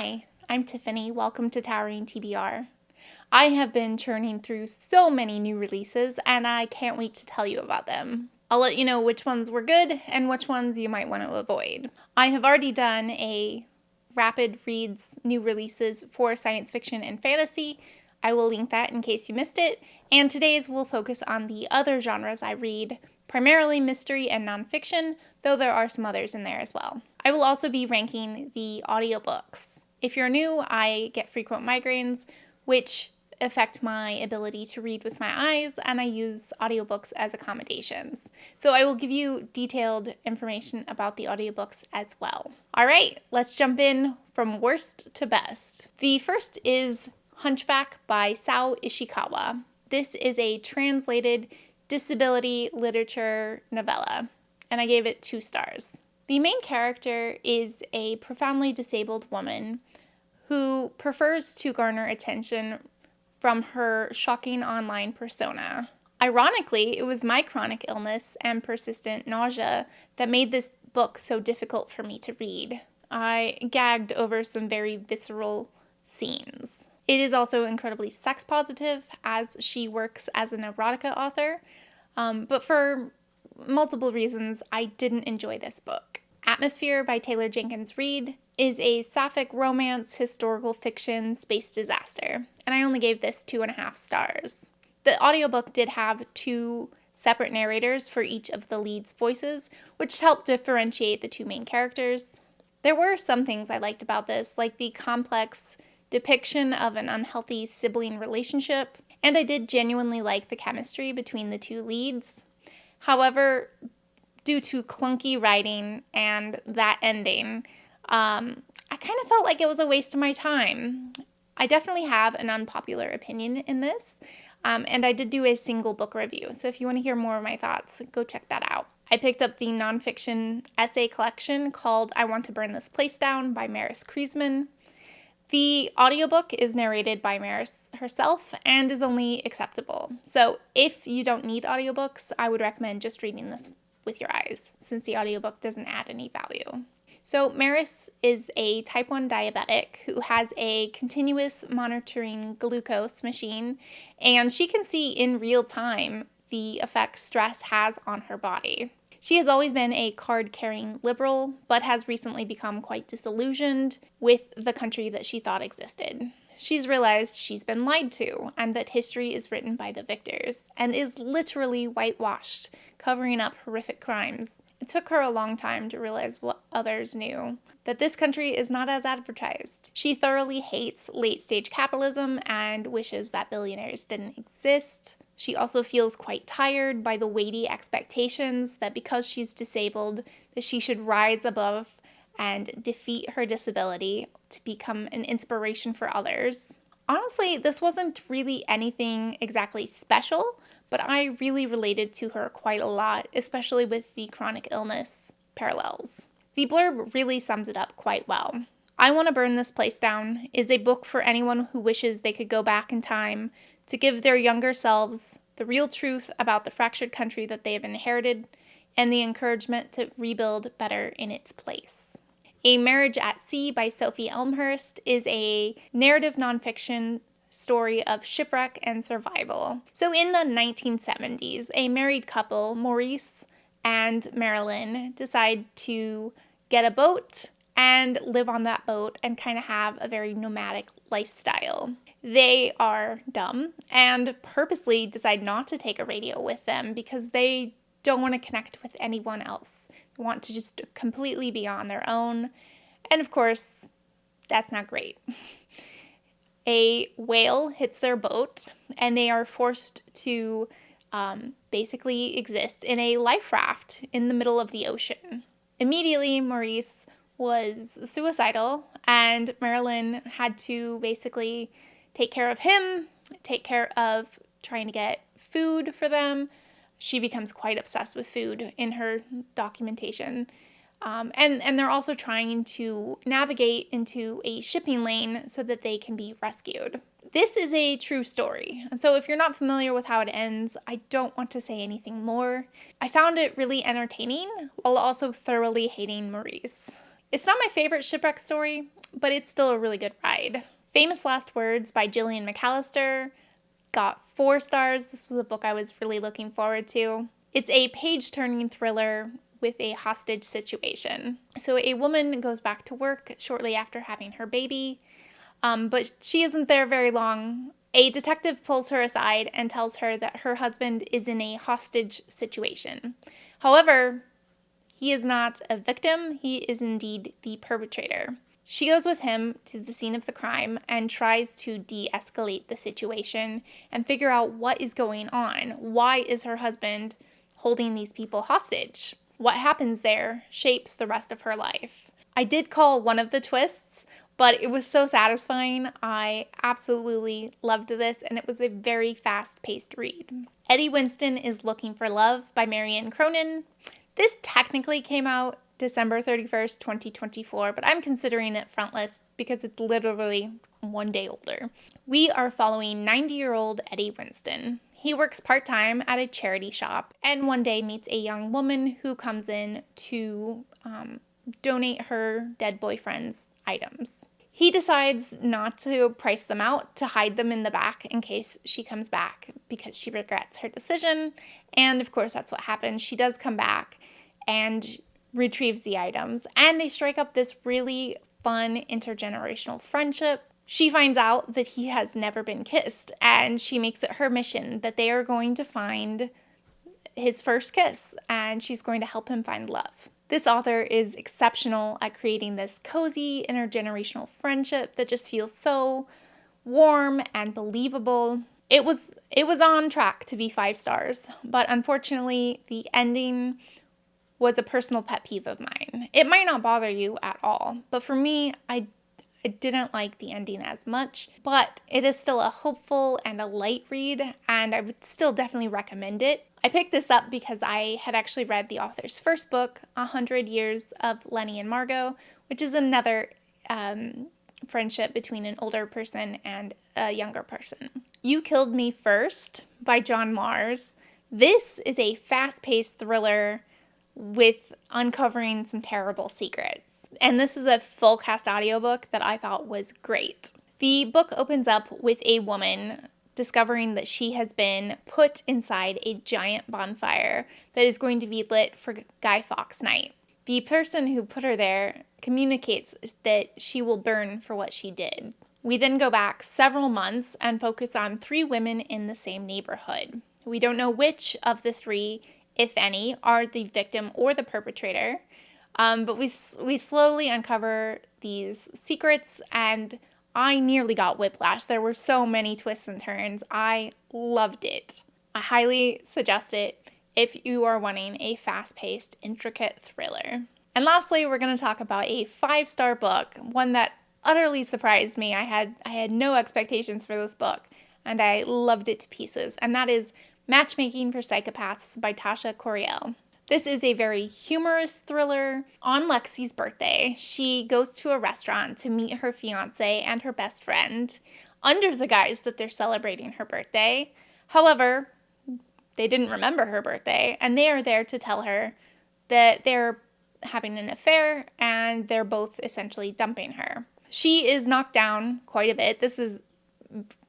Hi, I'm Tiffany. Welcome to Towering TBR. I have been churning through so many new releases, and I can't wait to tell you about them. I'll let you know which ones were good and which ones you might want to avoid. I have already done a rapid reads new releases for science fiction and fantasy. I will link that in case you missed it. And today's will focus on the other genres I read, primarily mystery and nonfiction, though there are some others in there as well. I will also be ranking the audiobooks. If you're new, I get frequent migraines, which affect my ability to read with my eyes, and I use audiobooks as accommodations. So I will give you detailed information about the audiobooks as well. All right, let's jump in from worst to best. The first is Hunchback by Saou Ichikawa. This is a translated disability literature novella, and I gave it 2 stars. The main character is a profoundly disabled woman who prefers to garner attention from her shocking online persona. Ironically, it was my chronic illness and persistent nausea that made this book so difficult for me to read. I gagged over some very visceral scenes. It is also incredibly sex positive, as she works as an erotica author, but for multiple reasons, I didn't enjoy this book. Atmosphere by Jenkins Reid is a sapphic romance, historical fiction, space disaster, and I only gave this 2.5 stars. The audiobook did have 2 separate narrators for each of the lead's voices, which helped differentiate the 2 main characters. There were some things I liked about this, like the complex depiction of an unhealthy sibling relationship, and I did genuinely like the chemistry between the 2 leads. However, due to clunky writing and that ending, I kind of felt like it was a waste of my time. I definitely have an unpopular opinion in this, and I did do a single book review, so if you want to hear more of my thoughts, go check that out. I picked up the nonfiction essay collection called I Want to Burn This Place Down by Kreizman. The audiobook is narrated by Maris herself and is only acceptable. So if you don't need audiobooks, I would recommend just reading this with your eyes, since the audiobook doesn't add any value. So Maris is a type 1 diabetic who has a continuous monitoring glucose machine, and she can see in real time the effect stress has on her body. She has always been a card-carrying liberal, but has recently become quite disillusioned with the country that she thought existed. She's realized she's been lied to, and that history is written by the victors, and is literally whitewashed, covering up horrific crimes. It took her a long time to realize what others knew, that this country is not as advertised. She thoroughly hates late-stage capitalism and wishes that billionaires didn't exist. She also feels quite tired by the weighty expectations that because she's disabled, that she should rise above and defeat her disability to become an inspiration for others. Honestly, this wasn't really anything exactly special, but I really related to her quite a lot, especially with the chronic illness parallels. The blurb really sums it up quite well. I Want to Burn This Place Down is a book for anyone who wishes they could go back in time to give their younger selves the real truth about the fractured country that they have inherited and the encouragement to rebuild better in its place. A Marriage at Sea by Sophie Elmhirst is a narrative nonfiction story of shipwreck and survival. So in the 1970s, a married couple, Maurice and Marianne, decide to get a boat and live on that boat and kind of have a very nomadic lifestyle. They are dumb and purposely decide not to take a radio with them because they don't want to connect with anyone else. They want to just completely be on their own. And of course, that's not great. A whale hits their boat and they are forced to basically exist in a life raft in the middle of the ocean. Immediately, Maurice was suicidal and Marianne had to basically take care of him, take care of trying to get food for them. She becomes quite obsessed with food in her documentation. And they're also trying to navigate into a shipping lane so that they can be rescued. This is a true story, and so if you're not familiar with how it ends, I don't want to say anything more. I found it really entertaining while also thoroughly hating Maurice. It's not my favorite shipwreck story, but it's still a really good ride. Famous Last Words by Gillian McAlister got 4 stars. This was a book I was really looking forward to. It's a page-turning thriller with a hostage situation. So a woman goes back to work shortly after having her baby, but she isn't there very long. A detective pulls her aside and tells her that her husband is in a hostage situation. However, he is not a victim, he is indeed the perpetrator. She goes with him to the scene of the crime and tries to de-escalate the situation and figure out what is going on. Why is her husband holding these people hostage? What happens there shapes the rest of her life. I did call one of the twists, but it was so satisfying. I absolutely loved this, and it was a very fast-paced read. Eddie Winston is Looking for Love by Marianne Cronin. This technically came out December 31st, 2024, but I'm considering it frontlist because it's literally one day older. We are following 90-year-old Eddie Winston. He works part-time at a charity shop and one day meets a young woman who comes in to donate her dead boyfriend's items. He decides not to price them out, to hide them in the back in case she comes back because she regrets her decision. And of course, that's what happens. She does come back and retrieves the items, and they strike up this really fun intergenerational friendship. She finds out that he has never been kissed, and she makes it her mission that they are going to find his first kiss, and she's going to help him find love. This author is exceptional at creating this cozy intergenerational friendship that just feels so warm and believable. It was on track to be 5 stars, but unfortunately the ending was a personal pet peeve of mine. It might not bother you at all, but for me, I didn't like the ending as much, but it is still a hopeful and a light read, and I would still definitely recommend it. I picked this up because I had actually read the author's first book, 100 Years of Lenny and Margot, which is another friendship between an older person and a younger person. You Killed Me First by John Mars. This is a fast-paced thriller with uncovering some terrible secrets. And this is a full cast audiobook that I thought was great. The book opens up with a woman discovering that she has been put inside a giant bonfire that is going to be lit for Guy Fawkes Night. The person who put her there communicates that she will burn for what she did. We then go back several months and focus on 3 women in the same neighborhood. We don't know which of the 3, if any, are the victim or the perpetrator, but we slowly uncover these secrets, and I nearly got whiplash. There were so many twists and turns. I loved it. I highly suggest it if you are wanting a fast-paced, intricate thriller. And lastly, we're going to talk about a 5-star book, one that utterly surprised me. I had no expectations for this book, and I loved it to pieces, and that is Matchmaking for Psychopaths by Tasha Coryell. This is a very humorous thriller. On Lexi's birthday, she goes to a restaurant to meet her fiancé and her best friend under the guise that they're celebrating her birthday. However, they didn't remember her birthday, and they are there to tell her that they're having an affair and they're both essentially dumping her. She is knocked down quite a bit. This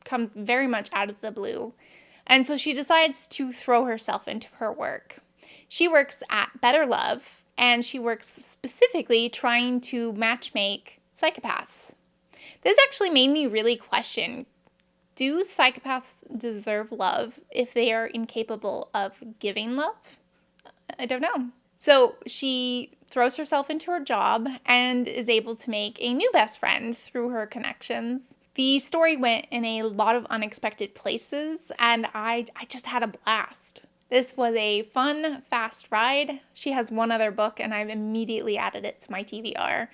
comes very much out of the blue. And so she decides to throw herself into her work. She works at Better Love, and she works specifically trying to matchmake psychopaths. This actually made me really question, do psychopaths deserve love if they are incapable of giving love? I don't know. So she throws herself into her job and is able to make a new best friend through her connections. The story went in a lot of unexpected places, and I just had a blast. This was a fun, fast ride. She has one other book, and I've immediately added it to my TBR.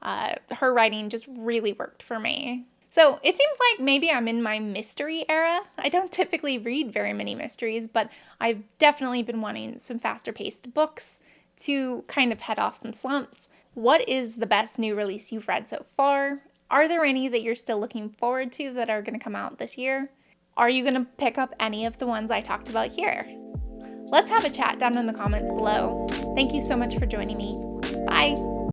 Her writing just really worked for me. So it seems like maybe I'm in my mystery era. I don't typically read very many mysteries, but I've definitely been wanting some faster-paced books to kind of head off some slumps. What is the best new release you've read so far? Are there any that you're still looking forward to that are going to come out this year? Are you going to pick up any of the ones I talked about here? Let's have a chat down in the comments below. Thank you so much for joining me. Bye!